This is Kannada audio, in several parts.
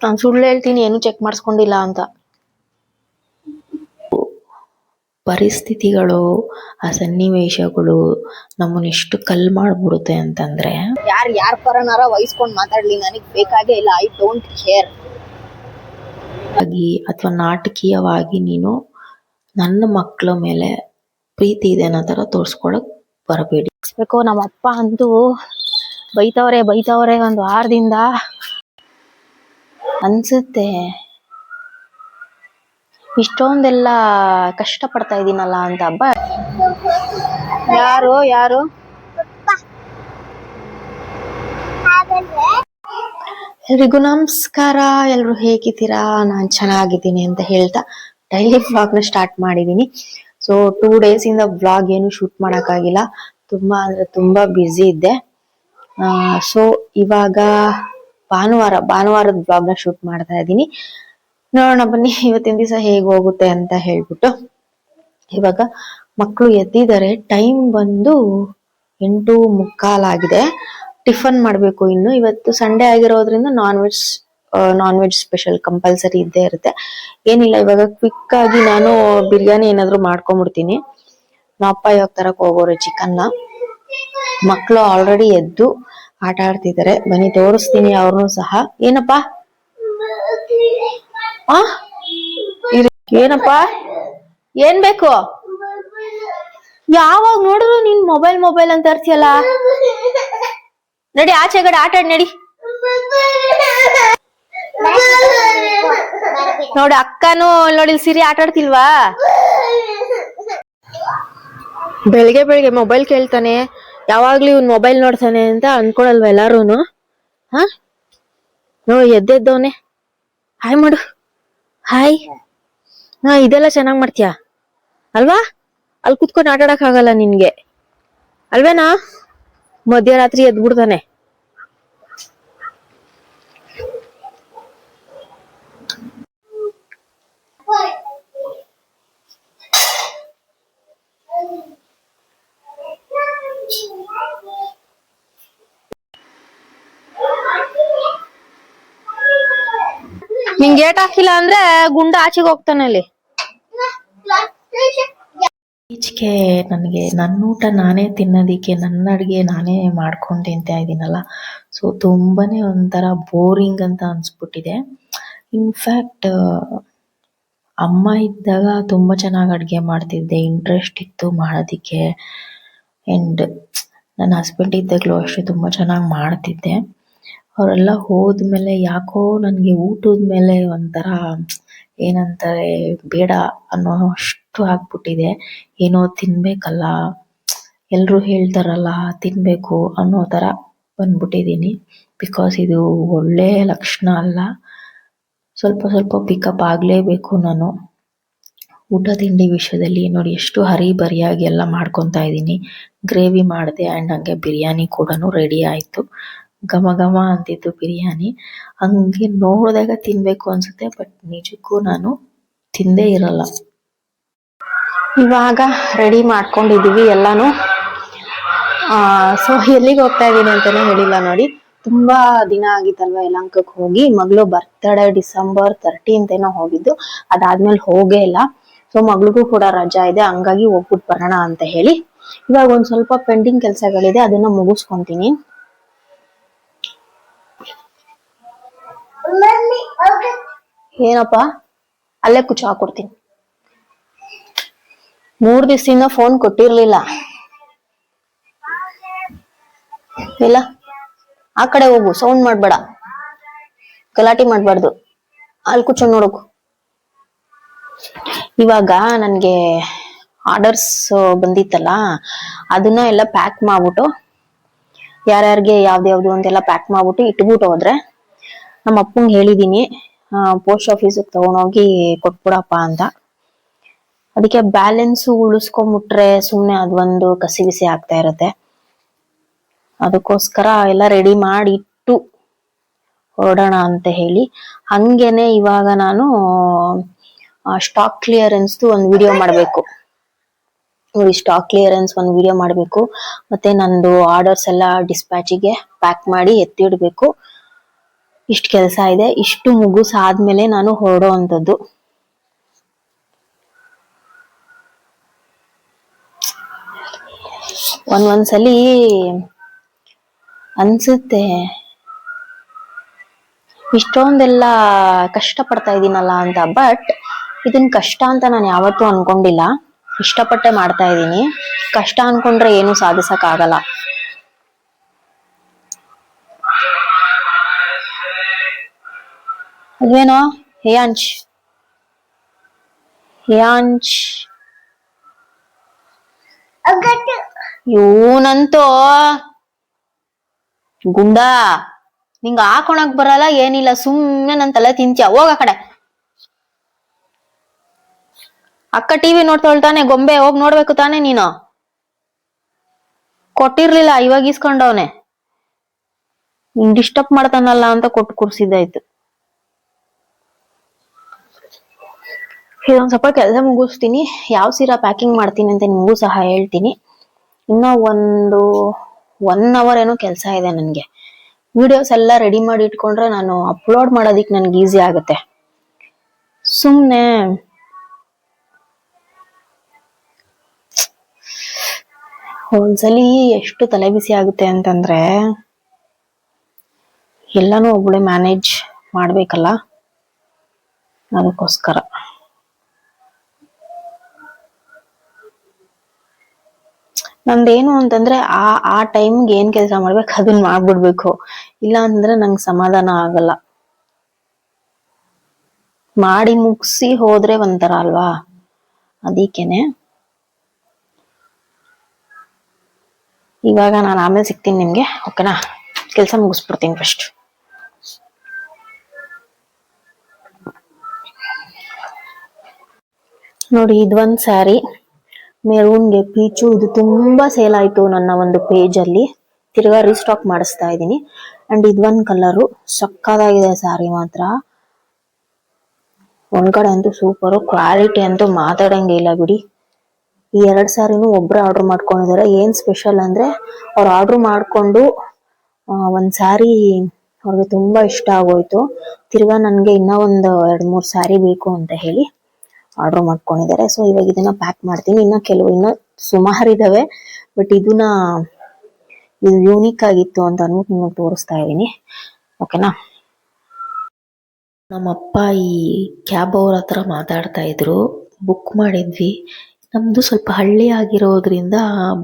ನಾನು ಸುಳ್ಳು ಹೇಳ್ತೀನಿ, ಏನು ಚೆಕ್ ಮಾಡಿಸ್ಕೊಂಡಿಲ್ಲ ಅಂತ. ಪರಿಸ್ಥಿತಿಗಳು, ಆ ಸನ್ನಿವೇಶಗಳು ನಮ್ಮನ್ನ ಎಷ್ಟು ಕಲ್ ಮಾಡ್ಬಿಡುತ್ತೆ ಅಂತಂದ್ರೆ, ಯಾರ ಪರನಾರ ವಹಿಸ್ಕೊಂಡು ಮಾತಾಡ್ಲಿ, ನನಗೆ ಬೇಕಾಗೇ ಇಲ್ಲ. I don't care. ಅಥವಾ ನಾಟಕೀಯವಾಗಿ ನೀನು ನನ್ನ ಮಕ್ಕಳ ಮೇಲೆ ಪ್ರೀತಿ ಇದೆ ಅನ್ನೋ ತರ ತೋರ್ಸ್ಕೊಳಕ್ ಬರಬೇಡಿ. ನಮ್ಮ ಅಪ್ಪ ಅಂತೂ ಬೈತವ್ರೆ ಒಂದು ವಾರದಿಂದ ಅನ್ಸುತ್ತೆ. ಇಷ್ಟೊಂದೆಲ್ಲ ಕಷ್ಟ ಪಡ್ತಾ ಇದೀನಲ್ಲ ಅಂತ. ಹಬ್ಬ ಯಾರು ಎಲ್ರಿಗೂ ನಮಸ್ಕಾರ. ಎಲ್ರು ಹೇಗಿದ್ದೀರಾ? ನಾನ್ ಚೆನ್ನಾಗಿದ್ದೀನಿ ಅಂತ ಹೇಳ್ತಾ ಡೈಲಿ ವ್ಲಾಗ್ ನ ಸ್ಟಾರ್ಟ್ ಮಾಡಿದೀನಿ. ಸೊ 2 days ಇಂದ ವ್ಲಾಗ್ ಏನು ಶೂಟ್ ಮಾಡಕ್ಕಾಗಿಲ್ಲ, ತುಂಬಾ ಅಂದ್ರೆ ತುಂಬಾ ಬ್ಯುಸಿ ಇದ್ದೆ. ಸೊ ಇವಾಗ ಭಾನುವಾರದ ವ್ಲಾಗ್ ನ ಶೂಟ್ ಮಾಡ್ತಾ ಇದ್ದೀನಿ. ನೋಡೋಣ ಬನ್ನಿ ಇವತ್ತಿನ ದಿವಸ ಹೇಗ್ ಹೋಗುತ್ತೆ ಅಂತ ಹೇಳ್ಬಿಟ್ಟು. ಇವಾಗ ಮಕ್ಕಳು ಎದ್ದಿದ್ದಾರೆ. ಟೈಮ್ ಬಂದು 8:45 ಆಗಿದೆ. ಟಿಫನ್ ಮಾಡ್ಬೇಕು. ಇನ್ನು ಇವತ್ತು ಸಂಡೇ ಆಗಿರೋದ್ರಿಂದ ನಾನ್ ವೆಜ್ ಸ್ಪೆಷಲ್ ಕಂಪಲ್ಸರಿ ಇದ್ದೇ ಇರುತ್ತೆ. ಏನಿಲ್ಲ, ಇವಾಗ ಕ್ವಿಕ್ ಆಗಿ ನಾನು ಬಿರಿಯಾನಿ ಏನಾದ್ರು ಮಾಡ್ಕೊಂಡ್ಬಿಡ್ತೀನಿ. ನಮ್ಮ ಅಪ್ಪ ಇವಾಗ ತರಕ್ ಹೋಗೋರೆ ಚಿಕನ್ನ. ಮಕ್ಕಳು ಆಲ್ರೆಡಿ ಎದ್ದು ಆಟ ಆಡ್ತಿದ್ದಾರೆ. ಬನ್ನಿ ತೋರಿಸ್ತೀನಿ ಅವ್ರನ್ನು ಸಹ. ಏನಪ್ಪಾ ಏನಪ್ಪಾ ಏನ್ ಬೇಕು? ಯಾವಾಗ ನೋಡಿದ್ರು ನೀನ್ ಮೊಬೈಲ್ ಅಂತ ಇರ್ತೀಯಲ್ಲ. ನಡಿ ಆಚೆಗಡೆ ಆಟ ಆಡ್ ನಡಿ. ನೋಡಿ ಅಕ್ಕನು ನೋಡಿ ಸಿರಿ ಆಟ ಆಡ್ತಿಲ್ವಾ? ಬೆಳಿಗ್ಗೆ ಮೊಬೈಲ್ ಕೇಳ್ತಾನೆ, ಯಾವಾಗ್ಲೂ ಇವ್ನ್ ಮೊಬೈಲ್ ನೋಡ್ತಾನೆ ಅಂತ ಅನ್ಕೊಳಲ್ವ ಎಲ್ಲಾರುನು? ಎದ್ದೆದ್ದವನೆ. ಹಾಯ್ ಮಾಡು. ಹಾಯ್. ಇದೆಲ್ಲ ಚೆನ್ನಾಗ್ ಮಾಡ್ತೀಯಾ ಅಲ್ವಾ? ಅಲ್ಲಿ ಕುತ್ಕೊಂಡು ಆಟ ಆಡಕ್ ಆಗಲ್ಲ ನಿನ್ಗೆ ಅಲ್ವೇನಾ? ಮಧ್ಯರಾತ್ರಿ ಎದ್ಬಿಡ್ತಾನೆ. ನಿಂಗೆ ಗೇಟ್ ಹಾಕಿಲ್ಲ ಅಂದ್ರೆ ಗುಂಡ ಆಚೆಗೆ ಹೋಗ್ತಾನೆ ಅಲ್ಲಿ. ಈಚೆಗೆ ನನಗೆ ನನ್ನ ಊಟ ನಾನೇ ತಿನ್ನೋದಿಕ್ಕೆ, ನನ್ನ ಅಡುಗೆ ನಾನೇ ಮಾಡ್ಕೊಂಡು ತಿಂತಾ ಇದ್ದೀನಲ್ಲ, ಸೊ ತುಂಬಾನೇ ಒಂಥರ ಬೋರಿಂಗ್ ಅಂತ ಅನ್ಸ್ಬಿಟ್ಟಿದೆ. ಇನ್ಫ್ಯಾಕ್ಟ್ ಅಮ್ಮ ಇದ್ದಾಗ ತುಂಬ ಚೆನ್ನಾಗಿ ಅಡುಗೆ ಮಾಡ್ತಿದ್ದೆ, ಇಂಟ್ರೆಸ್ಟ್ ಇತ್ತು ಮಾಡೋದಕ್ಕೆ. ಆ್ಯಂಡ್ ನನ್ನ ಹಸ್ಬೆಂಡ್ ಇದ್ದಾಗಲೂ ಅಷ್ಟೇ ತುಂಬ ಚೆನ್ನಾಗಿ ಮಾಡ್ತಿದ್ದೆ. ಅವರೆಲ್ಲ ಹೋದ್ಮೇಲೆ ಯಾಕೋ ನನಗೆ ಊಟದ ಮೇಲೆ ಒಂಥರ ಏನಂತಾರೆ ಬೇಡ ಅನ್ನೋ ಅಷ್ಟು ಆಗ್ಬಿಟ್ಟಿದೆ. ಏನೋ ತಿನ್ಬೇಕಲ್ಲ, ಎಲ್ಲರೂ ಹೇಳ್ತಾರಲ್ಲ ತಿನ್ಬೇಕು ಅನ್ನೋ ಥರ ಬಂದ್ಬಿಟ್ಟಿದ್ದೀನಿ. ಬಿಕಾಸ್ ಇದು ಒಳ್ಳೆಯ ಲಕ್ಷಣ ಅಲ್ಲ. ಸ್ವಲ್ಪ ಪಿಕಪ್ ಆಗಲೇಬೇಕು ನಾನು ಊಟ ತಿಂಡಿ ವಿಷಯದಲ್ಲಿ. ನೋಡಿ ಎಷ್ಟು ಹರಿಬರಿಯಾಗಿ ಎಲ್ಲ ಮಾಡ್ಕೊತಾ ಇದ್ದೀನಿ. ಗ್ರೇವಿ ಮಾಡಿದೆ ಆ್ಯಂಡ್ ಹಂಗೆ ಬಿರಿಯಾನಿ ಕೂಡ ರೆಡಿ ಆಯಿತು. ಘಮ ಅಂತಿತ್ತು ಬಿರಿಯಾನಿ. ಹಂಗೆ ನೋಡಿದಾಗ ತಿನ್ಬೇಕು ಅನ್ಸುತ್ತೆ, ಬಟ್ ನಿಜಕ್ಕೂ ನಾನು ತಿಂದೇ ಇರಲ್ಲ. ಇವಾಗ ರೆಡಿ ಮಾಡ್ಕೊಂಡಿದೀವಿ ಎಲ್ಲಾನು. ಸೊ ಎಲ್ಲಿಗೆ ಹೋಗ್ತಾ ಇದೀನಿ ಅಂತಾನೆ ಹೇಳಿಲ್ಲ ನೋಡಿ. ತುಂಬಾ ದಿನ ಆಗಿತ್ತಲ್ವಾ ಯಲಹಂಕಕ್ಕೆ ಹೋಗಿ. ಮಗಳು ಬರ್ತ್ಡೇ December 13th ಏನೋ ಹೋಗಿದ್ದು, ಅದಾದ್ಮೇಲೆ ಹೋಗೇ ಇಲ್ಲ. ಸೊ ಮಗಳಿಗೂ ಕೂಡ ರಜಾ ಇದೆ, ಹಂಗಾಗಿ ಹೋಗ್ಬಿಟ್ಟು ಬರೋಣ ಅಂತ ಹೇಳಿ ಇವಾಗ ಒಂದ್ ಸ್ವಲ್ಪ ಪೆಂಡಿಂಗ್ ಕೆಲ್ಸಗಳಿದೆ, ಅದನ್ನ ಮುಗಿಸ್ಕೊಂತೀನಿ. ಏನಪ್ಪಾ ಅಲ್ಲೇ ಕುಚ್ಚ ಹಾಕೊಡ್ತೀನಿ. 3 ದಿವಸದಿಂದ ಫೋನ್ ಕೊಟ್ಟಿರ್ಲಿಲ್ಲ. ಇಲ್ಲ ಆ ಕಡೆ ಹೋಗು, ಸೌಂಡ್ ಮಾಡ್ಬೇಡ, ಗಲಾಟೆ ಮಾಡ್ಬಾರ್ದು. ಅಲ್ಲಿ ಕುಚ್ಚ ನೋಡಕು. ಇವಾಗ ನನ್ಗೆ ಆರ್ಡರ್ಸ್ ಬಂದಿತ್ತಲ್ಲ, ಅದನ್ನ ಎಲ್ಲ ಪ್ಯಾಕ್ ಮಾಡ್ಬಿಟ್ಟು, ಯಾರ್ಯಾರಿಗೆ ಯಾವ್ದು ಅಂತೆಲ್ಲ ಪ್ಯಾಕ್ ಮಾಡ್ಬಿಟ್ಟು ಇಟ್ಬಿಟ್ಟು ಹೋದ್ರೆ, ನಮ್ಮ ಅಪ್ಪಂಗೆ ಹೇಳಿದೀನಿ ಪೋಸ್ಟ್ ಆಫೀಸಿಗೆ ತಗೊಂಡೋಗಿ ಕೊಟ್ಬಿಡಪ್ಪ ಅಂತ. ಅದಕ್ಕೆ ಬ್ಯಾಲೆನ್ಸ್ ಉಳಿಸ್ಕೊಂಡ್ಬಿಟ್ರೆ ಸುಮ್ನೆ ಅದೊಂದು ಕಸಿ ಬಿಸಿ ಆಗ್ತಾ ಇರತ್ತೆ. ಅದಕ್ಕೋಸ್ಕರ ಎಲ್ಲ ರೆಡಿ ಮಾಡಿ ಇಟ್ಟು ಹೊರಡೋಣ ಅಂತ ಹೇಳಿ. ಹಂಗೇನೆ ಇವಾಗ ನಾನು ಸ್ಟಾಕ್ ಕ್ಲಿಯರೆನ್ಸ್ ಒಂದು ವಿಡಿಯೋ ಮಾಡಬೇಕು. ಸ್ಟಾಕ್ ಕ್ಲಿಯರೆನ್ಸ್ ಒಂದು ವಿಡಿಯೋ ಮಾಡಬೇಕು. ಮತ್ತೆ ನಂದು ಆರ್ಡರ್ಸ್ ಎಲ್ಲ ಡಿಸ್ಪ್ಯಾಚಿಗೆ ಪ್ಯಾಕ್ ಮಾಡಿ ಎತ್ತಿಡ್ಬೇಕು. ಇಷ್ಟು ಕೆಲಸ ಇದೆ. ಇಷ್ಟು ಮುಗಿಸಾದ್ಮೇಲೆ ನಾನು ಹೊರಡೋ ಅಂಥದ್ದು. ಒಂದ್ಸಲಿ ಅನ್ಸುತ್ತೆ ಇಷ್ಟೊಂದೆಲ್ಲ ಕಷ್ಟ ಪಡ್ತಾ ಇದೀನಲ್ಲ ಅಂತ. ಬಟ್ ಇದನ್ ಕಷ್ಟ ಅಂತ ನಾನು ಯಾವತ್ತೂ ಅನ್ಕೊಂಡಿಲ್ಲ. ಇಷ್ಟಪಟ್ಟೆ ಮಾಡ್ತಾ ಇದ್ದೀನಿ. ಕಷ್ಟ ಅನ್ಕೊಂಡ್ರೆ ಏನು ಸಾಧಿಸಕ್ ಆಗಲ್ಲ. ಅಲ್ವೇನೋ ಹೇಯಾಂಶ್ ಇವನಂತೂ ಗುಂಡ, ನಿಂಗ ಹಾಕೊಳಕ್ ಬರಲ್ಲ ಏನಿಲ್ಲ, ಸುಮ್ನೆ ನನ್ ತಲೆ ತಿಂತ್ಯ. ಹೋಗ ಕಡೆ. ಅಕ್ಕ ಟಿವಿ ನೋಡ್ತೊಳ್ತಾನೆ, ಗೊಂಬೆ ಹೋಗ್ ನೋಡ್ಬೇಕು ತಾನೆ ನೀನು. ಕೊಟ್ಟಿರ್ಲಿಲ್ಲ, ಇವಾಗ ಇಸ್ಕೊಂಡವನೆ. ನಿಂಗ್ ಡಿಸ್ಟರ್ಬ್ ಮಾಡ್ತಾನಲ್ಲ ಅಂತ ಕೊಟ್ಟು ಕೂರ್ಸಿದ್ದಾಯ್ತು. ಇದೊಂದ್ ಸ್ವಲ್ಪ ಕೆಲಸ ಮುಗಿಸ್ತೀನಿ. ಯಾವ ಸೀರಾ ಪ್ಯಾಕಿಂಗ್ ಮಾಡ್ತೀನಿ ಅಂತ ನಿಮಗೂ ಸಹ ಹೇಳ್ತೀನಿ. ಇನ್ನ ಒಂದು 1 hour ಏನೋ ಕೆಲಸ ಇದೆ ನನ್ಗೆ. ವಿಡಿಯೋಸ್ ಎಲ್ಲ ರೆಡಿ ಮಾಡಿ ಇಟ್ಕೊಂಡ್ರೆ ನಾನು ಅಪ್ಲೋಡ್ ಮಾಡೋದಿಕ್ ನನ್ಗೆ ಈಸಿ ಆಗುತ್ತೆ. ಸುಮ್ನೆ ಒಂದ್ಸಲಿ ಎಷ್ಟು ತಲೆ ಬಿಸಿ ಆಗುತ್ತೆ ಅಂತಂದ್ರೆ, ಎಲ್ಲಾನು ಒಬ್ಬಳೆ ಮ್ಯಾನೇಜ್ ಮಾಡ್ಬೇಕಲ್ಲ, ಅದಕ್ಕೋಸ್ಕರ. ನಂದೇನು ಅಂತಂದ್ರೆ ಆ ಟೈಮ್ಗೆ ಏನ್ ಕೆಲಸ ಮಾಡ್ಬೇಕು ಅದನ್ನ ಮಾಡ್ಬಿಡ್ಬೇಕು. ಇಲ್ಲ ಅಂತಂದ್ರೆ ನಂಗೆ ಸಮಾಧಾನ ಆಗಲ್ಲ. ಮಾಡಿ ಮುಗಿಸಿ ಹೋದ್ರೆ ಒಂಥರ ಅಲ್ವಾ, ಅದಕ್ಕೇನೆ. ಇವಾಗ ನಾನು ಆಮೇಲೆ ಸಿಗ್ತೀನಿ ನಿಮ್ಗೆ, ಓಕೆನಾ? ಕೆಲಸ ಮುಗಿಸ್ಬಿಡ್ತೀನಿ ಫಸ್ಟ್. ನೋಡಿ, ಇದೊಂದ್ ಸ್ಯಾರಿ ಮೆರೂನ್ಗೆ ಪೀಚು. ಇದು ತುಂಬಾ ಸೇಲ್ ಆಯ್ತು ನನ್ನ ಒಂದು ಪೇಜ್ ಅಲ್ಲಿ. ತಿರ್ಗಾ ರೀಸ್ಟಾಕ್ ಮಾಡಿಸ್ತಾ ಇದ್ದೀನಿ. ಅಂಡ್ ಇದೊಂದ್ ಕಲರು ಸಕ್ಕದಾಗಿದೆ ಸ್ಯಾರಿ ಮಾತ್ರ. ಒಂದ್ ಕಡೆ ಅಂತೂ ಸೂಪರ್, ಕ್ವಾಲಿಟಿ ಅಂತೂ ಮಾತಾಡಂಗಿಲ್ಲ ಬಿಡಿ. ಈ 2 ಸ್ಯಾರಿನೂ ಒಬ್ರು ಆರ್ಡರ್ ಮಾಡ್ಕೊಂಡಿದ್ದಾರೆ. ಏನ್ ಸ್ಪೆಷಲ್ ಅಂದ್ರೆ, ಅವ್ರು ಆರ್ಡರ್ ಮಾಡ್ಕೊಂಡು ಒಂದ್ ಸ್ಯಾರಿ ಅವ್ರಿಗೆ ತುಂಬಾ ಇಷ್ಟ ಆಗೋಯ್ತು. ತಿರ್ಗಾ ನನ್ಗೆ ಇನ್ನ ಒಂದು 2-3 ಸ್ಯಾರಿ ಬೇಕು ಅಂತ ಹೇಳಿ ಆರ್ಡರ್ ಮಾಡ್ಕೊಂಡಿದ್ದಾರೆ. ಸೊ ಇವಾಗ ಇದನ್ನ ಪ್ಯಾಕ್ ಮಾಡ್ತೀನಿ. ಇನ್ನ ಸುಮಾರು ಇದಾವೆ, ಬಟ್ ಇದು ಯೂನಿಕ್ ಆಗಿತ್ತು ಅಂತ ಅನ್ಬಿಟ್ಟು ನಿಮಗೆ ತೋರಿಸ್ತಾ ಇದ್ದೀನಿ, ಓಕೆನಾ? ನಮ್ಮಪ್ಪ ಈ ಕ್ಯಾಬ್ ಅವ್ರ ಹತ್ರ ಮಾತಾಡ್ತಾ ಇದ್ರು. ಬುಕ್ ಮಾಡಿದ್ವಿ. ನಮ್ದು ಸ್ವಲ್ಪ ಹಳ್ಳಿ ಆಗಿರೋದ್ರಿಂದ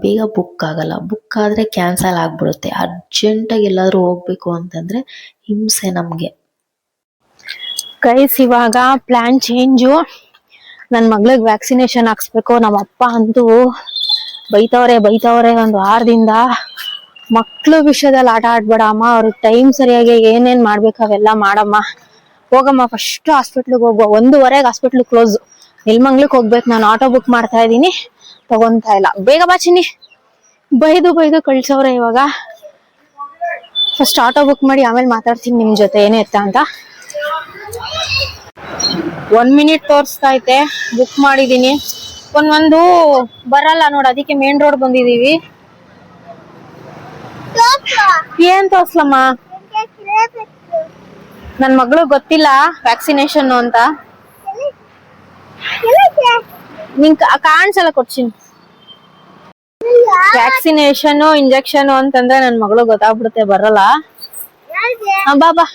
ಬೇಗ ಬುಕ್ ಆಗಲ್ಲ. ಬುಕ್ ಆದ್ರೆ ಕ್ಯಾನ್ಸಲ್ ಆಗ್ಬಿಡುತ್ತೆ. ಅರ್ಜೆಂಟಾಗಿ ಎಲ್ಲಾದ್ರೂ ಹೋಗ್ಬೇಕು ಅಂತಂದ್ರೆ ಹಿಂಸೆ ನಮ್ಗೆ. ಗೈಸ್, ಇವಾಗ ಪ್ಲಾನ್ ಚೇಂಜು. ನನ್ ಮಗಳಿಗೆ ವ್ಯಾಕ್ಸಿನೇಷನ್ ಹಾಕ್ಸ್ಬೇಕು. ನಮ್ಮ ಅಪ್ಪ ಅಂತೂ ಬೈತವ್ರೆ 1 ವಾರದಿಂದ. ಮಕ್ಳು ವಿಷಯದಲ್ಲಿ ಆಟ ಆಡ್ಬೇಡ ಅಮ್ಮ, ಅವ್ರಿಗೆ ಟೈಮ್ ಸರಿಯಾಗಿ ಏನೇನ್ ಮಾಡ್ಬೇಕು ಅವೆಲ್ಲ ಮಾಡಮ್ಮ. ಹೋಗಮ್ಮ ಫಸ್ಟ್ ಹಾಸ್ಪಿಟ್ಲಿಗೆ ಹೋಗುವ. 1:15 ಹಾಸ್ಪಿಟ್ಲ್ ಕ್ಲೋಸ್. ನೆಲಮಂಗಲಕ್ಕೆ ಹೋಗ್ಬೇಕು. ನಾನು ಆಟೋ ಬುಕ್ ಮಾಡ್ತಾ ಇದ್ದೀನಿ, ತಗೊಂತಾ ಇಲ್ಲ. ಬೇಗ ಬಾ ಚಿನ್ನಿ. ಬೈದು ಕಳ್ಸವ್ರೆ. ಇವಾಗ ಫಸ್ಟ್ ಆಟೋ ಬುಕ್ ಮಾಡಿ ಆಮೇಲೆ ಮಾತಾಡ್ತೀನಿ ನಿಮ್ ಜೊತೆ ಏನೇ ಎತ್ತ ಅಂತ. 1 minute ತೋರಿಸ್ತಾ ಐತೆ. ಬುಕ್ ಮಾಡಿದೀನಿ. ಒಂದು ಬರಲ್ಲ ನೋಡ್, ಅದಕ್ಕೆ ಮೇನ್ ರೋಡ್ ಬಂದಿದೀವಿ. ಏನ್ ತೋರ್ಸ್ಲಮ್ಮ? ನನ್ ಮಗಳು ಗೊತ್ತಿಲ್ಲ ವ್ಯಾಕ್ಸಿನೇಷನ್ ಅಂತ. ನಿಂಗ್ ಕಾಣಿಸಲ್ಲ, ಕೊಡ್ತೀನಿ. ವ್ಯಾಕ್ಸಿನೇಷನ್ ಇಂಜೆಕ್ಷನ್ ಅಂತಂದ್ರೆ ನನ್ ಮಗಳು ಗೊತ್ತಾಗ್ಬಿಡುತ್ತೆ, ಬರಲ್ಲ. ಬಾ.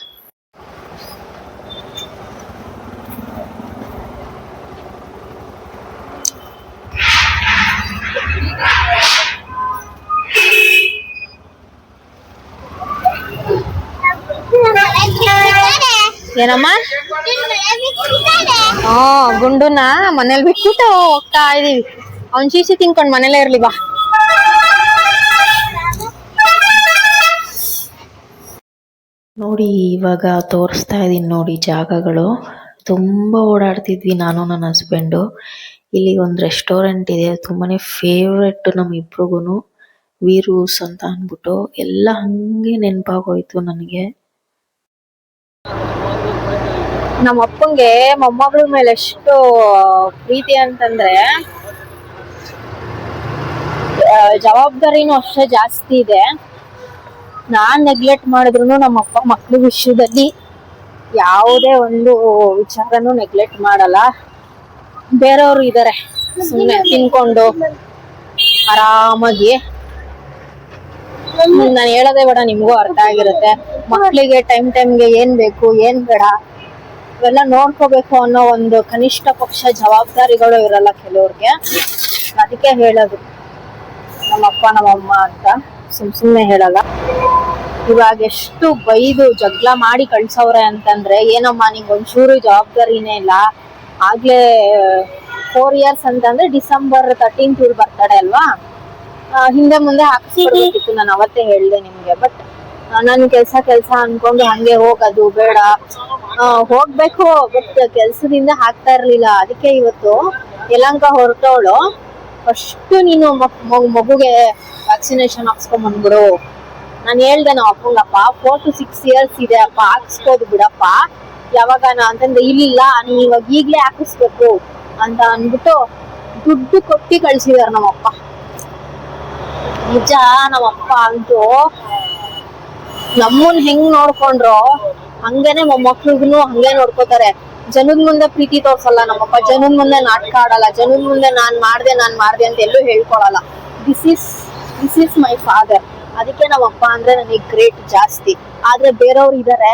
ಏನಮ್ಮ? ಗುಂಡುನ ಮನೇಲಿ ಬಿಟ್ಬಿಟ್ಟು ಹೋಗ್ತಾ ಇದೀವಿ. ಅವ್ನ್ ಚೀಸಿ ತಿನ್ಕೊಂಡ್ ಮನೇಲೇ ಇರ್ಲಿ ಬಾ. ನೋಡಿ, ಇವಾಗ ತೋರಿಸ್ತಾ ಇದೀನಿ ನೋಡಿ ಜಾಗಗಳು. ತುಂಬಾ ಓಡಾಡ್ತಿದ್ವಿ ನಾನು ನನ್ನ ಹಸ್ಬೆಂಡು. ಇಲ್ಲಿ ಒಂದು ರೆಸ್ಟೋರೆಂಟ್ ಇದೆ, ತುಂಬಾನೇ ಫೇವ್ರೆಟ್ ನಮ್ಮಿಬ್ರಿಗೂನು. ವೀರೂಸ್ ಅಂತ ಅಂದ್ಬಿಟ್ಟು. ಎಲ್ಲ ಹಂಗೆ ನೆನಪಾಗೋಯ್ತು ನನಗೆ. ನಮ್ಮ ಅಪ್ಪಂಗೆ ಮೊಮ್ಮಗಳ ಮೇಲೆ ಎಷ್ಟು ಪ್ರೀತಿ ಅಂತಂದ್ರೆ, ಜವಾಬ್ದಾರಿನೂ ಅಷ್ಟೇ ಜಾಸ್ತಿ ಇದೆ. ನಾನ್ ನೆಗ್ಲೆಕ್ಟ್ ಮಾಡಿದ್ರು ನಮ್ಮಪ್ಪ ಮಕ್ಳ ವಿಷಯದಲ್ಲಿ ಯಾವುದೇ ಒಂದು ವಿಚಾರನೂ ನೆಗ್ಲೆಕ್ಟ್ ಮಾಡಲ್ಲ. ಬೇರೆಯವ್ರು ಇದಾರೆ ಸುಮ್ಮನೆ ತಿನ್ಕೊಂಡು ಆರಾಮಾಗಿ. ನಾನು ಹೇಳೋದೇ ಬೇಡ, ನಿಮ್ಗೂ ಅರ್ಥ ಆಗಿರುತ್ತೆ. ಮಕ್ಳಿಗೆ ಟೈಮ್ಗೆ ಏನ್ ಬೇಕು ಏನ್ ಬೇಡ ಇವೆಲ್ಲ ನೋಡ್ಕೋಬೇಕು ಅನ್ನೋ ಒಂದು ಕನಿಷ್ಠ ಪಕ್ಷ ಜವಾಬ್ದಾರಿಗಳು ಇರಲ್ಲ ಕೆಲವ್ರಿಗೆ. ಅದಕ್ಕೆ ಹೇಳೋದು ನಮ್ಮಪ್ಪ ನಮ್ಮಮ್ಮ ಅಂತ, ಸುಮ್ನೆ ಹೇಳಲ್ಲ. ಇವಾಗ ಎಷ್ಟು ಬೈದು ಜಗಳ ಮಾಡಿ ಕಳ್ಸವ್ರೆ ಅಂತಂದ್ರೆ, ಏನಮ್ಮ ನಿಂಗೆ ಒಂಚೂರು ಜವಾಬ್ದಾರಿನೇ ಇಲ್ಲ. ಆಗ್ಲೇ 4 years ಅಂತಂದ್ರೆ December 13th ಇವ್ರ ಬರ್ತಡೆ ಅಲ್ವಾ, ಹಿಂದೆ ಮುಂದೆ ಹಾಕಿಸ್ಕೊಡ್ಬೇಕಿತ್ತು. ನಾನು ಅವತ್ತೇ ಹೇಳ್ದೆ ನಿಮ್ಗೆ. ಬಟ್ ನನ್ ಕೆಲ್ಸ ಅನ್ಕೊಂಡು ಹಂಗೆ ಹೋಗೋದು ಬೇಡ, ಹೋಗ್ಬೇಕು. ಬಟ್ ಕೆಲ್ಸದಿಂದ ಹಾಕ್ತಾ ಇರ್ಲಿಲ್ಲ. ಅದಕ್ಕೆ ಇವತ್ತು ಯಲಹಂಕ ಹೊರಟವಳು ಫಸ್ಟ್ ನೀನು ಮಗುಗೆ ವ್ಯಾಕ್ಸಿನೇಷನ್ ಹಾಕ್ಸ್ಕೊಂಡ್ ಬಂದ್ಬಿಡು. ನಾನು ಹೇಳ್ದೆ ನಮ್ಮ ಅಪ್ಪಂಗಪ್ಪ 4 to 6 years ಇದೆ ಅಪ್ಪ, ಹಾಕ್ಸ್ಕೋದು ಬಿಡಪ್ಪ ಯಾವಾಗನ ಅಂತಂದ್ರೆ, ಇಲ್ಲ ನೀನ್ ಇವಾಗ ಈಗ್ಲೇ ಹಾಕಿಸ್ಬೇಕು ಅಂತ ಅನ್ಬಿಟ್ಟು ದುಡ್ಡು ಕೊಟ್ಟಿ ಕಳ್ಸಿದಾರ ನಮ್ಮಪ್ಪ. ನಿಜ, ನಮ್ಮಪ್ಪ ಅಂತೂ ನಮ್ಮನ್ ಹೆಂಗ್ ನೋಡ್ಕೊಂಡ್ರು ಹಂಗೇನೆ ಮೊಮ್ಮಕ್ಳಿಗೂ ಹಂಗೆ ನೋಡ್ಕೋತಾರೆ. ಜನದ ಮುಂದೆ ಪ್ರೀತಿ ತೋರ್ಸಲ್ಲ ನಮ್ಮಪ್ಪ, ಜನದ ಮುಂದೆ ನಾಟಕ ಆಡಲ್ಲ, ಜನದ ಮುಂದೆ ನಾನ್ ಮಾಡ್ದೆ ಅಂತ ಎಲ್ಲೂ ಹೇಳ್ಕೊಳಲ್ಲ. This is my father. ಅದಕ್ಕೆ ನಮ್ಮಪ್ಪ ಅಂದ್ರೆ ನನಗೆ ಗ್ರೇಟ್ ಜಾಸ್ತಿ. ಆದ್ರೆ ಬೇರೆಯವ್ರು ಇದಾರೆ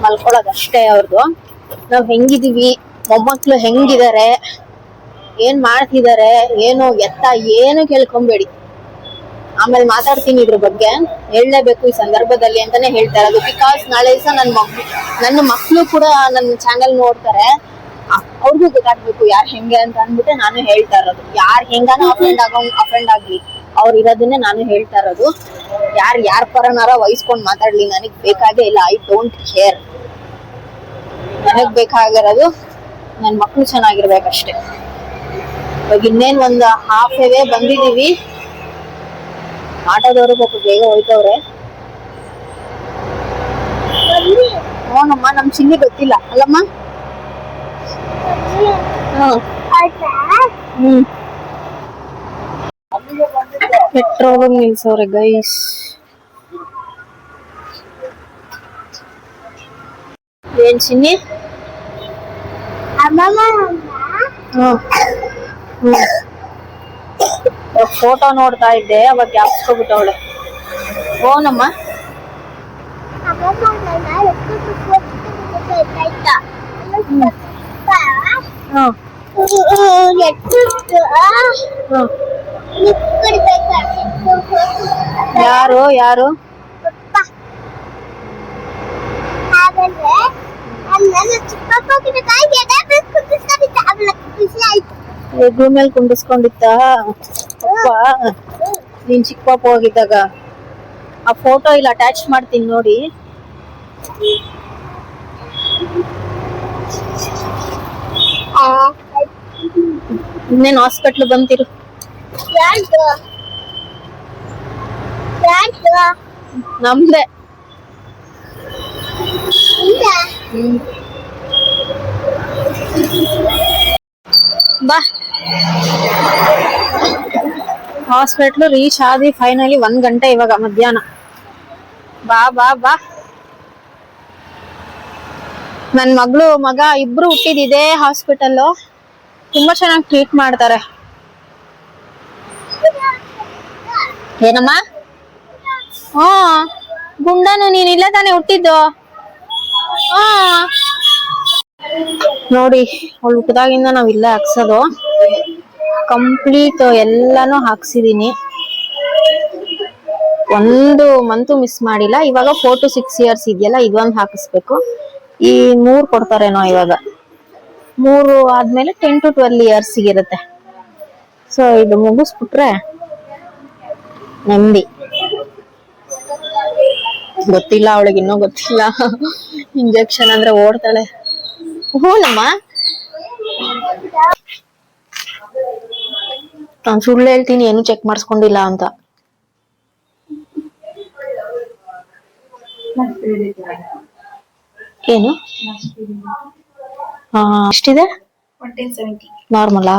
ಮಲ್ಕೊಳ್ಳೋದಷ್ಟೇ ಅವ್ರದ್ದು. ನಾವ್ ಹೆಂಗಿದೀವಿ, ಮೊಮ್ಮಕ್ಳು ಹೆಂಗಿದಾರೆ, ಏನ್ ಮಾಡ್ತಿದಾರೆ, ಏನು ಎತ್ತ ಏನು ಕೇಳ್ಕೊಂಬೇಡಿ. ಆಮೇಲೆ ಮಾತಾಡ್ತೀನಿ ಇದ್ರ ಬಗ್ಗೆ, ಹೇಳಲೇಬೇಕು ಈ ಸಂದರ್ಭದಲ್ಲಿ ಅಂತಾನೆ ಹೇಳ್ತಾ ಇರೋದು. ಬಿಕಾಸ್ ನಾಳೆ ದಿವಸ ನನ್ನ ಮಕ್ಳು ಕೂಡ ನನ್ನ ಚಾನೆಲ್ ನೋಡ್ತಾರೆ, ಅವ್ರಿಗೂ ಗೊತ್ತಾಗ್ಬೇಕು ಯಾರ್ ಹೆಂಗೆ ಅಂತ ಅಂದ್ಬಿಟ್ಟೆ ನಾನು ಹೇಳ್ತಾ ಇರೋದು. ಯಾರ್ ಹೆಂಗಾನ ಅಫೆಂಡ್ ಆಗ್ಲಿ, ಅವ್ರು ಇರೋದನ್ನೇ ನಾನು ಹೇಳ್ತಾ ಇರೋದು. ಯಾರ್ ಪರನಾರ ವಹಿಸ್ಕೊಂಡ್ ಮಾತಾಡ್ಲಿ, ನನಗ್ ಬೇಕಾಗೇ ಇಲ್ಲ. I don't care. ನನಗ್ ಬೇಕಾಗಿರೋದು ನನ್ ಮಕ್ಳು ಚೆನ್ನಾಗಿರ್ಬೇಕಷ್ಟೆ. ಇವಾಗ ಇನ್ನೇನ್ ಒಂದು ಹಾಫ್ ವೇ ಬಂದಿದೀವಿ. ಆಟೋದವರು ಪಾಪ ಬೇಗ ಹೋಯ್ತವ್ರೆ. ನಮ್ಮ ಚಿನ್ನಿ ಗೊತ್ತಿಲ್ಲ ಅಲ್ಲಮ್ಮ. ಪೆಟ್ರೋಲ್ ನಿಲ್ಸವ್ರೆ ಗೈಸ್. ಏನ್ ಚಿನ್ನಿ? ಫೋಟೋ ನೋಡ್ತಾ ಇದ್ದೆ, ಅವಾಗ ಜ್ಞಾಪಿಸ್ಕೊಬಿಟ್ಟವಳೆ. ಓನಮ್ಮ ಯಾರು ಎಗ್ರು ಮೇಲೆ ಕುಂಡಿಸ್ಕೊಂಡಿತ್ತ ಅಪ್ಪ. ನೀನ್ ಚಿಕ್ಕ ಪಾಪ ಹೋಗಿದ್ದಾಗ ಆ ಫೋಟೋ ಇಲ್ಲಿ ಅಟ್ಯಾಚ್ ಮಾಡ್ತೀನಿ ನೋಡಿ. ಇನ್ನೇನ್ ಹಾಸ್ಪಿಟ್ಲ್ ಬಂತಿರು. ನಮ್ದೆ. ಬಾ, ಹಾಸ್ಪಿಟ್ಲ್ ರೀಚ್ ಆದ್ವಿ ಫೈನಲಿ. 1 ಗಂಟೆ ಇವಾಗ ಮಧ್ಯಾಹ್ನ. ಬಾ. ನನ್ ಮಗ ಇಬ್ರು ಹುಟ್ಟಿದಿದೆ ಹಾಸ್ಪಿಟಲ್. ತುಂಬಾ ಚೆನ್ನಾಗಿ ಟ್ರೀಟ್ ಮಾಡ್ತಾರೆ. ಏನಮ್ಮ? ಗುಂಡನು ನೀನ್ ಇಲ್ಲ ತಾನೇ ಹುಟ್ಟಿದ್ದು? ನೋಡಿ, ಅವಳು ಹುಟ್ಟಿದಾಗಿಂದ ನಾವ್ ಇಲ್ಲೇ ಹಾಕ್ಸೋದು. ಕಂಪ್ಲೀಟ್ ಎಲ್ಲಾನು ಹಾಕ್ಸಿದೀನಿ, ಒಂದು ಮಂತು ಮಿಸ್ ಮಾಡಿಲ್ಲ. ಇವಾಗ 4 to 6 years ಇದೆಯಲ್ಲ, ಇದೊಂದು ಹಾಕಿಸ್ಬೇಕು. ಈ 3 ಕೊಡ್ತಾರೇನೋ ಇವಾಗ. 3 ಆದ್ಮೇಲೆ 10 to 12 years ಇರುತ್ತೆ. ಸೊ ಇದು ಮುಗಿಸ್ಬಿಟ್ರೆ ನೆಮ್ಮದಿ. ಗೊತ್ತಿಲ್ಲ ಅವಳಿಗೆ, ಇನ್ನೂ ಗೊತ್ತಿಲ್ಲ. ಇಂಜೆಕ್ಷನ್ ಅಂದ್ರೆ ಓಡ್ತಾಳೆ. ಹೂನಮ್ಮ, ನಾನು ಸುಳ್ಳು ಹೇಳ್ತೀನಿ, ಏನು ಚೆಕ್ ಮಾಡಿಸ್ಕೊಂಡಿಲ್ಲ ಅಂತ. ಏನು ಎಷ್ಟಿದೆ? ನಾರ್ಮಲಾ?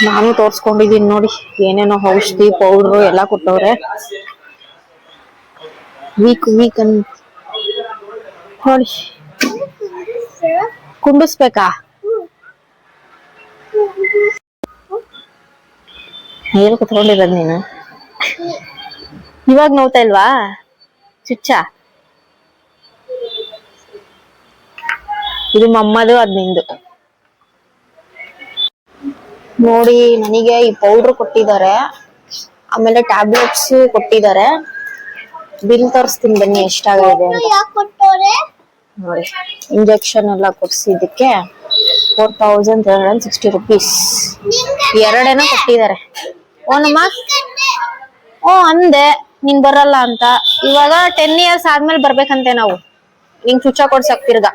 ನಾನು ತೋರ್ಸ್ಕೊಂಡಿದೀನಿ ನೋಡಿ, ಏನೇನೋ ಔಷಧಿ ಪೌಡ್ರು ಎಲ್ಲ ಕೊಟ್ಟವ್ರೆ. ವೀಕ್ ಅನ್ ನೋಡಿ, ಕುಂಡಿಸ್ಬೇಕಾ? ಹೇಳಿ ಕುತ್ಕೊಂಡಿರೋದ್ ನೀನು. ಇವಾಗ ನೋವ್ತಾ ಇಲ್ವಾ ಚುಚ್ಚ? ಇದು ಮಮ್ಮದು, ಅದ್ ನಿಂದು. ನೋಡಿ, ನನಗೆ ಈ ಪೌಡರ್ ಕೊಟ್ಟಿದ್ದಾರೆ, ಆಮೇಲೆ ಟ್ಯಾಬ್ಲೆಟ್ಸ್ ಕೊಟ್ಟಿದ್ದಾರೆ. ಬಿಲ್ ತೋರಿಸ್ತೀನಿ ಬನ್ನಿ ಎಷ್ಟಾಗಿದೆ ಅಂತ. ನೋಡಿ, ಇಂಜೆಕ್ಷನ್ ಎಲ್ಲ ಕೊಡ್ಸಿದ್ದಕ್ಕೆ 4360 rupees. ಎರಡೇನೋ ಕೊಟ್ಟಿದ್ದಾರೆ. ಓನಮ್ಮ, ಅಂದೆ ನೀನ್ ಬರಲ್ಲ ಅಂತ. ಇವಾಗ 10 years ಆದ್ಮೇಲೆ ಬರ್ಬೇಕಂತೆ ನಾವು, ನಿಂಗ್ ಚುಚ್ಚ ಕೊಡ್ಸಕ್ ತಿರ್ಗಾ.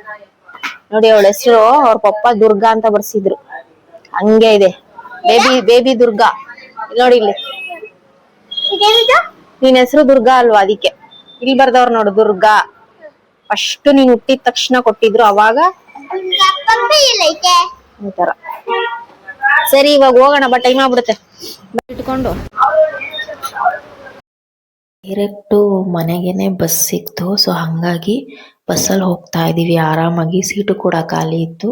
ನೋಡಿ, ಅವಳ ಹೆಸರು ಅವ್ರ ಪಪ್ಪ ದುರ್ಗಾ ಅಂತ ಬರ್ಸಿದ್ರು, ಹಂಗೆ ಇದೆ. ಬೇಬಿ ದುರ್ಗಾ. ನೋಡಿ ಇಲ್ಲಿ, ನಿನ್ ಹೆಸರು ದುರ್ಗಾ ಅಲ್ವಾ, ಅದಕ್ಕೆ ಇಲ್ಲಿ ಬರ್ದವ್ರು ನೋಡು ದುರ್ಗಾ. ಫಸ್ಟ್ ನೀನ್ ಹುಟ್ಟಿದ ತಕ್ಷಣ ಕೊಟ್ಟಿದ್ರು, ಅವಾಗ ಈ ತರ. ಸರಿ, ಇವಾಗ ಹೋಗೋಣ, ಬಟ್ ಟೈಮ್ ಆಗ್ಬಿಡುತ್ತೆ. ಇಟ್ಕೊಂಡು ಡೈರೆಕ್ಟು ಮನೆಗೇನೆ ಬಸ್ ಸಿಕ್ತು. ಸೊ ಹಾಗಾಗಿ ಬಸ್ಸಲ್ಲಿ ಹೋಗ್ತಾ ಇದೀವಿ ಆರಾಮಾಗಿ. ಸೀಟು ಕೂಡ ಖಾಲಿ ಇತ್ತು.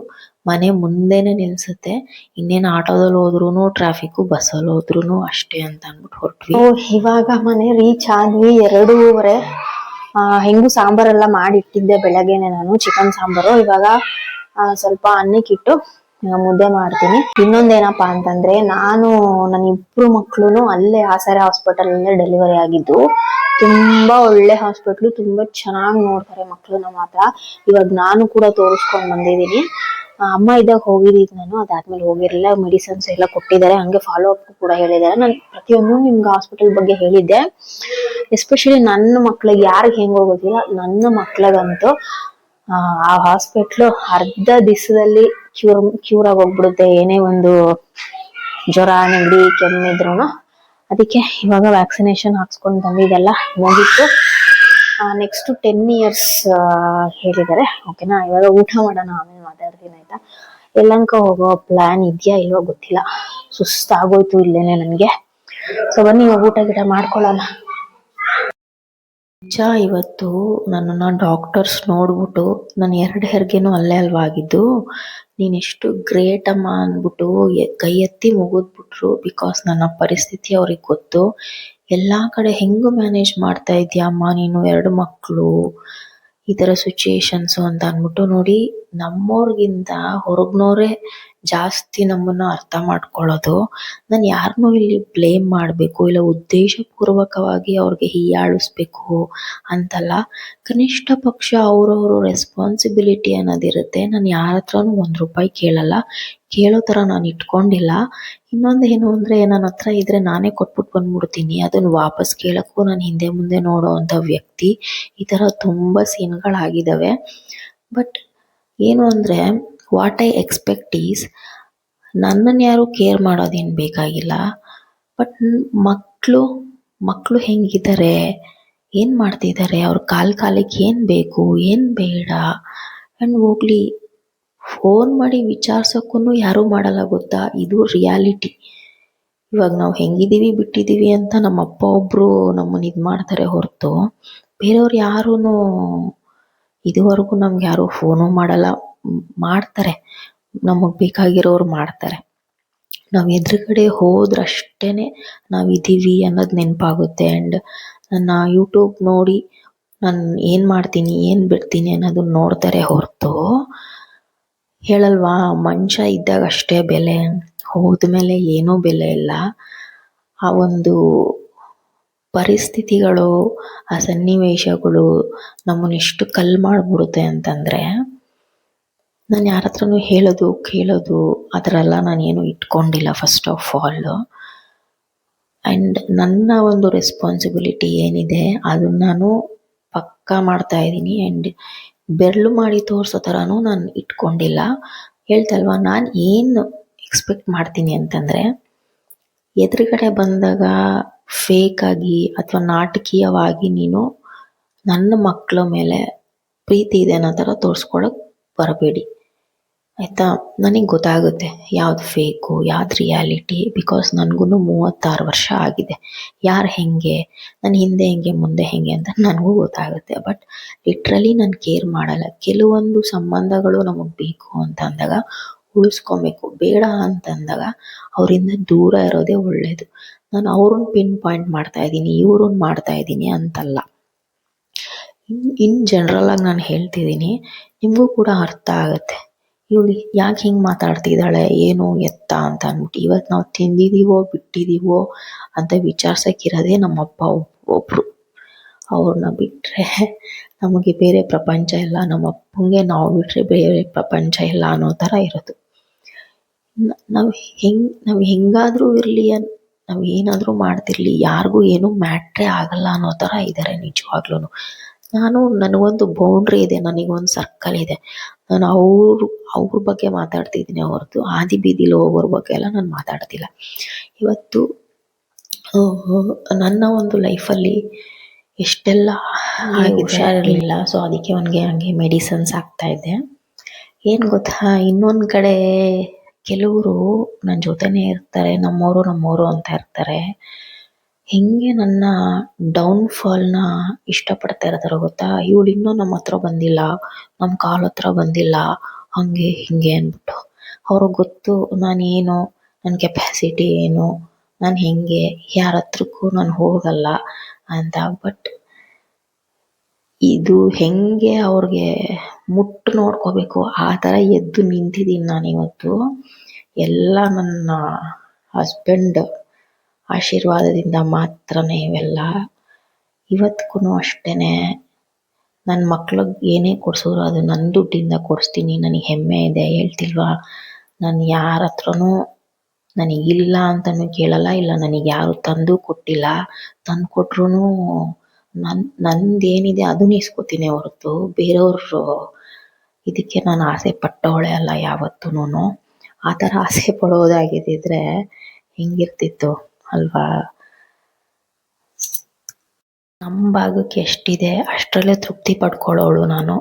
ಮನೆ ಮುಂದೆನೆ ನಿಲ್ಸುತ್ತೆ. ಇನ್ನೇನು ಆಟೋದಲ್ಲಿ ಹೋದ್ರೂ ಟ್ರಾಫಿಕ್, ಬಸ್ಸಲ್ಲಿ ಹೋದ್ರೂ ಅಷ್ಟೇ ಅಂತ ಅಂದ್ಬಿಟ್ಟು ಹೊರಟ್ವಿ. ಇವಾಗ ಮನೆ ರೀಚ್ ಆದ್ವಿ. 2:30. ಹೆಂಗು ಸಾಂಬಾರೆಲ್ಲ ಮಾಡಿಟ್ಟಿದ್ದೆ ಬೆಳಗ್ಗೆನೆ ನಾನು, ಚಿಕನ್ ಸಾಂಬಾರು. ಇವಾಗ ಸ್ವಲ್ಪ ಅನ್ನಕ್ಕಿಟ್ಟು ಮುದ್ದೆ ಮಾಡ್ತೀನಿ. ಇನ್ನೊಂದೇನಪ್ಪಾ ಅಂತಂದ್ರೆ, ನನ್ನ ಇಬ್ರು ಮಕ್ಳುನು ಅಲ್ಲೇ ಆಸರೆ ಹಾಸ್ಪಿಟಲ್ ಅಲ್ಲೇ ಡೆಲಿವರಿ ಆಗಿದ್ದು. ತುಂಬಾ ಒಳ್ಳೆ ಹಾಸ್ಪಿಟ್ಲು, ತುಂಬಾ ಚೆನ್ನಾಗಿ ನೋಡ್ತಾರೆ ಮಕ್ಳನ್ನ ಮಾತ್ರ. ಇವಾಗ ನಾನು ಕೂಡ ತೋರಿಸ್ಕೊಂಡ್ ಬಂದಿದೀನಿ. ಅಮ್ಮ ಇದ್ದಾಗ ಹೋಗಿದ್ದೀನಿ ನಾನು, ಅದಾದ್ಮೇಲೆ ಹೋಗಿರ್ಲಿಲ್ಲ. ಮೆಡಿಸಿನ್ಸ್ ಎಲ್ಲ ಕೊಟ್ಟಿದ್ದಾರೆ, ಹಂಗೆ ಫಾಲೋ ಅಪ್ ಕೂಡ ಹೇಳಿದ್ದಾರೆ. ನಾನು ಪ್ರತಿಯೊಂದು ನಿಮ್ಗೆ ಹಾಸ್ಪಿಟಲ್ ಬಗ್ಗೆ ಹೇಳಿದ್ದೆ. ಎಸ್ಪೆಷಲಿ ನನ್ನ ಮಕ್ಳಿಗೆ, ಯಾರಿಗೆ ಹೆಂಗ್ ಹೋಗೋದಿಲ್ಲ, ನನ್ನ ಮಕ್ಳಿಗಂತೂ ಆ ಹಾಸ್ಪಿಟ್ಲು ಅರ್ಧ ದಿವಸದಲ್ಲಿ ಕ್ಯೂರ್ ಆಗಿ ಹೋಗ್ಬಿಡುತ್ತೆ. ಏನೇ ಒಂದು ಜ್ವರ, ನೆಗಡಿ, ಕೆಮ್ಮಿದ್ರು. ಅದಕ್ಕೆ ಇವಾಗ ವ್ಯಾಕ್ಸಿನೇಷನ್ ಹಾಕ್ಸ್ಕೊಂಡ್ ಬಂದಿದ್ದೆಲ್ಲ ಮುಗೀತು. ನೆಕ್ಸ್ಟ್ 10 years ಹೇಳಿದ್ದಾರೆ. ಓಕೆನಾ, ಇವಾಗ ಊಟ ಮಾಡೋಣ, ಆಮೇಲೆ ಮಾತಾಡ್ತೀನಿ ಆಯ್ತಾ. ಎಲ್ಲಂಕ ಹೋಗೋ ಪ್ಲಾನ್ ಇದೆಯಾ ಇಲ್ವೋ ಗೊತ್ತಿಲ್ಲ, ಸುಸ್ತಾಗೋಯ್ತು ಇಲ್ಲೇನೆ ನನ್ಗೆ. ಸೊ ಬನ್ನಿ ಇವಾಗ ಊಟ ಗಿಟ ಮಾಡ್ಕೊಳ್ಳೋಣ. ನಿಜ, ಇವತ್ತು ನನ್ನನ್ನು ಡಾಕ್ಟರ್ಸ್ ನೋಡ್ಬಿಟ್ಟು, ನಾನು 2 ಹೆರಿಗೆನೂ ಅಲ್ಲೇ ಅಲ್ವಾ ಆಗಿದ್ದು, ನೀನು ಎಷ್ಟು ಗ್ರೇಟ್ ಅಮ್ಮ ಅಂದ್ಬಿಟ್ಟು ಕೈ ಎತ್ತಿ ಮುಗಿದ್ಬಿಟ್ರು. ಬಿಕಾಸ್ ನನ್ನ ಪರಿಸ್ಥಿತಿ ಅವ್ರಿಗೆ ಗೊತ್ತು. ಎಲ್ಲ ಕಡೆ ಹೆಂಗೆ ಮ್ಯಾನೇಜ್ ಮಾಡ್ತಾ ಇದೀಯ ಅಮ್ಮ ನೀನು, 2 ಮಕ್ಕಳು, ಈ ಥರ ಸಿಚುಯೇಷನ್ಸು ಅಂತ ಅಂದ್ಬಿಟ್ಟು. ನೋಡಿ, ನಮ್ಮವ್ರಿಗಿಂತ ಹೊರಗ್ನೋರೇ ಜಾಸ್ತಿ ನಮ್ಮನ್ನು ಅರ್ಥ ಮಾಡ್ಕೊಳ್ಳೋದು. ನಾನು ಯಾರನ್ನೂ ಇಲ್ಲಿ ಬ್ಲೇಮ್ ಮಾಡಬೇಕು ಇಲ್ಲ ಉದ್ದೇಶಪೂರ್ವಕವಾಗಿ ಅವ್ರಿಗೆ ಹೀಯಾಳಿಸ್ಬೇಕು ಅಂತಲ್ಲ. ಕನಿಷ್ಠ ಪಕ್ಷ ಅವ್ರವ್ರ ರೆಸ್ಪಾನ್ಸಿಬಿಲಿಟಿ ಅನ್ನೋದಿರುತ್ತೆ. ನಾನು ಯಾರ ಹತ್ರನೂ 1 ರೂಪಾಯಿ ಕೇಳಲ್ಲ, ಕೇಳೋ ಥರ ನಾನು ಇಟ್ಕೊಂಡಿಲ್ಲ. ಇನ್ನೊಂದು ಏನು ಅಂದರೆ, ನನ್ನ ಹತ್ರ ಇದ್ರೆ ನಾನೇ ಕೊಟ್ಬಿಟ್ಟು ಬಂದ್ಬಿಡ್ತೀನಿ. ಅದನ್ನು ವಾಪಸ್ ಕೇಳೋಕ್ಕೂ ನಾನು ಹಿಂದೆ ಮುಂದೆ ನೋಡೋ ಅಂಥ ವ್ಯಕ್ತಿ. ಈ ಥರ ತುಂಬ ಸೀನ್ಗಳಾಗಿದ್ದಾವೆ. ಬಟ್ ಏನು ಅಂದರೆ, ವಾಟ್ ಐ ಎಕ್ಸ್ಪೆಕ್ಟ್ ಈಸ್, ನನ್ನನ್ನು ಯಾರು ಕೇರ್ ಮಾಡೋದೇನು ಬೇಕಾಗಿಲ್ಲ. ಬಟ್ ಮಕ್ಕಳು ಹೆಂಗಿದ್ದಾರೆ, ಏನು ಮಾಡ್ತಿದ್ದಾರೆ, ಅವ್ರ ಕಾಲಕ್ಕೆ ಏನು ಬೇಕು ಏನು ಬೇಡ, ಆ್ಯಂಡ್ ಹೋಗ್ಲಿ ಫೋನ್ ಮಾಡಿ ವಿಚಾರಿಸೋಕ್ಕೂ ಯಾರೂ ಮಾಡಲ್ಲ ಗೊತ್ತಾ. ಇದು ರಿಯಾಲಿಟಿ. ಇವಾಗ ನಾವು ಹೆಂಗಿದ್ದೀವಿ ಬಿಟ್ಟಿದ್ದೀವಿ ಅಂತ ನಮ್ಮ ಅಪ್ಪ ಒಬ್ಬರು ನಮ್ಮನ್ನು ಇದು ಮಾಡ್ತಾರೆ ಹೊರತು, ಬೇರೆಯವ್ರು ಯಾರೂ ಇದುವರೆಗೂ ನಮ್ಗೆ ಯಾರೂ ಫೋನು ಮಾಡಲ್ಲ. ಮಾಡ್ತಾರೆ, ನಮಗೆ ಬೇಕಾಗಿರೋರು ಮಾಡ್ತಾರೆ. ನಾವು ಎದುರುಗಡೆ ಹೋದ್ರಷ್ಟೇ ನಾವಿದ್ದೀವಿ ಅನ್ನೋದು ನೆನಪಾಗುತ್ತೆ. ಆ್ಯಂಡ್ ನನ್ನ ಯೂಟ್ಯೂಬ್ ನೋಡಿ ನಾನು ಏನು ಮಾಡ್ತೀನಿ ಏನು ಬಿಡ್ತೀನಿ ಅನ್ನೋದನ್ನ ನೋಡ್ತಾರೆ ಹೊರತು, ಹೇಳಲ್ವಾ, ಮನುಷ್ಯ ಇದ್ದಾಗ ಅಷ್ಟೇ ಬೆಲೆ, ಹೋದ್ಮೇಲೆ ಏನೂ ಬೆಲೆ ಇಲ್ಲ. ಆ ಒಂದು ಪರಿಸ್ಥಿತಿಗಳು, ಆ ಸನ್ನಿವೇಶಗಳು ನಮ್ಮನ್ನು ಎಷ್ಟು ಕಲ್ಲು ಮಾಡಿಬಿಡುತ್ತೆ ಅಂತಂದರೆ, ನಾನು ಯಾರ ಹತ್ರನೂ ಹೇಳೋದು ಕೇಳೋದು ಆ ಥರ ಎಲ್ಲ ನಾನೇನು ಇಟ್ಕೊಂಡಿಲ್ಲ ಫಸ್ಟ್ ಆಫ್ ಆಲ್. ಆ್ಯಂಡ್ ನನ್ನ ಒಂದು ರೆಸ್ಪಾನ್ಸಿಬಿಲಿಟಿ ಏನಿದೆ ಅದನ್ನು ನಾನು ಪಕ್ಕಾ ಮಾಡ್ತಾಯಿದ್ದೀನಿ. ಆ್ಯಂಡ್ ಬೆರಳು ಮಾಡಿ ತೋರಿಸೋ ಥರನೂ ನಾನು ಇಟ್ಕೊಂಡಿಲ್ಲ. ಹೇಳ್ತಲ್ವ, ನಾನು ಏನು ಎಕ್ಸ್ಪೆಕ್ಟ್ ಮಾಡ್ತೀನಿ ಅಂತಂದರೆ, ಎದುರುಗಡೆ ಬಂದಾಗ ಫೇಕಾಗಿ ಅಥವಾ ನಾಟಕೀಯವಾಗಿ ನೀನು ನನ್ನ ಮಕ್ಕಳ ಮೇಲೆ ಪ್ರೀತಿ ಇದೆ ಅನ್ನೋ ಥರ ತೋರಿಸ್ಕೊಳಕ್ಕೆ ಬರಬೇಡಿ. ಆಯಿತಾ. ನನಗೆ ಗೊತ್ತಾಗುತ್ತೆ ಯಾವ್ದು ಫೇಕು ಯಾವ್ದು ರಿಯಾಲಿಟಿ. ಬಿಕಾಸ್ ನನಗೂ 36 ವರ್ಷ ಆಗಿದೆ. ಯಾರು ಹೆಂಗೆ, ನಾನು ಹಿಂದೆ ಹೆಂಗೆ ಮುಂದೆ ಹೆಂಗೆ ಅಂತ ನನಗೂ ಗೊತ್ತಾಗುತ್ತೆ. ಬಟ್ ಲಿಟ್ರಲಿ ನಾನು ಕೇರ್ ಮಾಡಲ್ಲ. ಕೆಲವೊಂದು ಸಂಬಂಧಗಳು ನಮಗೆ ಬೇಕು ಅಂತ ಅಂದಾಗ ಉಳಿಸ್ಕೊಬೇಕು, ಬೇಡ ಅಂತಂದಾಗ ಅವರಿಂದ ದೂರ ಇರೋದೇ ಒಳ್ಳೆಯದು. ನಾನು ಅವ್ರನ್ನ ಪಿನ್ ಪಾಯಿಂಟ್ ಮಾಡ್ತಾ ಇದ್ದೀನಿ, ಇವ್ರನ್ನ ಮಾಡ್ತಾ ಇದ್ದೀನಿ ಅಂತಲ್ಲ. ಇನ್ ಜನರಲ್ ಆಗಿ ನಾನು ಹೇಳ್ತಿದ್ದೀನಿ, ನಿಮಗೂ ಕೂಡ ಅರ್ಥ ಆಗುತ್ತೆ ಇವಳು ಯಾಕೆ ಹಿಂಗೆ ಮಾತಾಡ್ತಿದ್ದಾಳೆ, ಏನು ಎತ್ತ ಅಂತ ಅಂದ್ಬಿಟ್ಟು. ಇವತ್ತು ನಾವು ತಿಂದಿದ್ದೀವೋ ಬಿಟ್ಟಿದ್ದೀವೋ ಅಂತ ವಿಚಾರ್ಸಕ್ಕಿರೋದೇ ನಮ್ಮಪ್ಪ ಒಬ್ಬರು. ಅವ್ರನ್ನ ಬಿಟ್ಟರೆ ನಮಗೆ ಬೇರೆ ಪ್ರಪಂಚ ಇಲ್ಲ, ನಮ್ಮ ಅಪ್ಪಂಗೆ ನಾವು ಬಿಟ್ಟರೆ ಬೇರೆ ಪ್ರಪಂಚ ಇಲ್ಲ ಅನ್ನೋ ಥರ ಇರೋದು. ನಾವು ಹೆಂಗಾದರೂ ಇರಲಿ, ನಾವು ಏನಾದರೂ ಮಾಡ್ತಿರ್ಲಿ, ಯಾರಿಗೂ ಏನೂ ಮ್ಯಾಟ್ರೇ ಆಗಲ್ಲ ಅನ್ನೋ ಥರ ಇದ್ದಾರೆ ನಿಜವಾಗ್ಲೂ. ನನಗೊಂದು ಬೌಂಡ್ರಿ ಇದೆ, ನನಗೊಂದು ಸರ್ಕಲ್ ಇದೆ. ನಾನು ಅವ್ರ ಬಗ್ಗೆ ಮಾತಾಡ್ತಿದ್ದೀನಿ ಹೊರತು ಆದಿ ಬೀದಿಲಿ ಹೋಗೋರ ಬಗ್ಗೆ ಎಲ್ಲ ನಾನು ಮಾತಾಡ್ತಿಲ್ಲ. ಇವತ್ತು ನನ್ನ ಒಂದು ಲೈಫಲ್ಲಿ ಎಷ್ಟೆಲ್ಲ ಹುಷಾರಿರಲಿಲ್ಲ. ಸೊ ಅದಕ್ಕೆ ಅವನಿಗೆ ಹಂಗೆ ಮೆಡಿಸನ್ಸ್ ಹಾಕ್ತಾಯಿದ್ದೆ. ಏನು ಗೊತ್ತಾ, ಇನ್ನೊಂದು ಕಡೆ ಕೆಲವರು ನನ್ನ ಜೊತೆನೇ ಇರ್ತಾರೆ, ನಮ್ಮವರು ಅಂತ ಇರ್ತಾರೆ. ಹೆಂಗೆ ನನ್ನ ಡೌನ್ಫಾಲ್ನ ಇಷ್ಟಪಡ್ತಾ ಇರ್ತಾರೆ ಗೊತ್ತಾ. ಇವಳು ಇನ್ನೂ ನಮ್ಮ ಹತ್ರ ಬಂದಿಲ್ಲ, ನಮ್ಮ ಕಾಲ ಹತ್ರ ಬಂದಿಲ್ಲ, ಹಾಗೆ ಹೀಗೆ ಅಂದ್ಬಿಟ್ಟು. ಅವ್ರಿಗೆ ಗೊತ್ತು ನಾನೇನು, ನನ್ನ ಕೆಪಾಸಿಟಿ ಏನು, ನಾನು ಹೆಂಗೆ, ಯಾರ ಹತ್ರಕ್ಕೂ ನಾನು ಹೋಗಲ್ಲ ಅಂತ. ಬಟ್ ಇದು ಹೆಂಗೆ ಅವ್ರಿಗೆ ಮುಟ್ಟು ನೋಡ್ಕೋಬೇಕು ಆ ಥರ ಎದ್ದು ನಿಂತಿದ್ದೀನಿ ನಾನಿವತ್ತು. ಎಲ್ಲ ನನ್ನ ಹಸ್ಬೆಂಡ್ ಆಶೀರ್ವಾದದಿಂದ ಮಾತ್ರನೇ ಇವೆಲ್ಲ. ಇವತ್ತಿಗೂ ಅಷ್ಟೇ, ನನ್ನ ಮಕ್ಳಿಗೆ ಏನೇ ಕೊಡಿಸಿದ್ರು ಅದು ನನ್ನ ದುಡ್ಡಿಂದ ಕೊಡಿಸ್ತೀನಿ. ನನಗೆ ಹೆಮ್ಮೆ ಇದೆ, ಹೇಳ್ತಿಲ್ವಾ. ನಾನು ಯಾರ ಹತ್ರನೂ ನನಗಿಲ್ಲ ಅಂತಲೂ ಕೇಳಲ್ಲ, ಇಲ್ಲ ನನಗೆ ಯಾರು ತಂದು ಕೊಟ್ಟಿಲ್ಲ. ತಂದು ಕೊಟ್ರೂ ನಂದೇನಿದೆ ಅದನ್ನ ಇಸ್ಕೊತೀನಿ ಹೊರತು ಬೇರೆಯವ್ರು ಇದಕ್ಕೆ ನಾನು ಆಸೆ ಪಟ್ಟವಳೇ ಅಲ್ಲ ಯಾವತ್ತೂ. ಆ ಥರ ಆಸೆ ಪಡೋದಾಗಿದ್ದಿದ್ರೆ ಹೆಂಗಿರ್ತಿತ್ತು ಅಲ್ವಾ. ನಮ್ಮ ಭಾಗಕ್ಕೆ ಎಷ್ಟಿದೆ ಅಷ್ಟರಲ್ಲೇ ತೃಪ್ತಿ ಪಡ್ಕೊಳ್ಳೋಳು ನಾನು.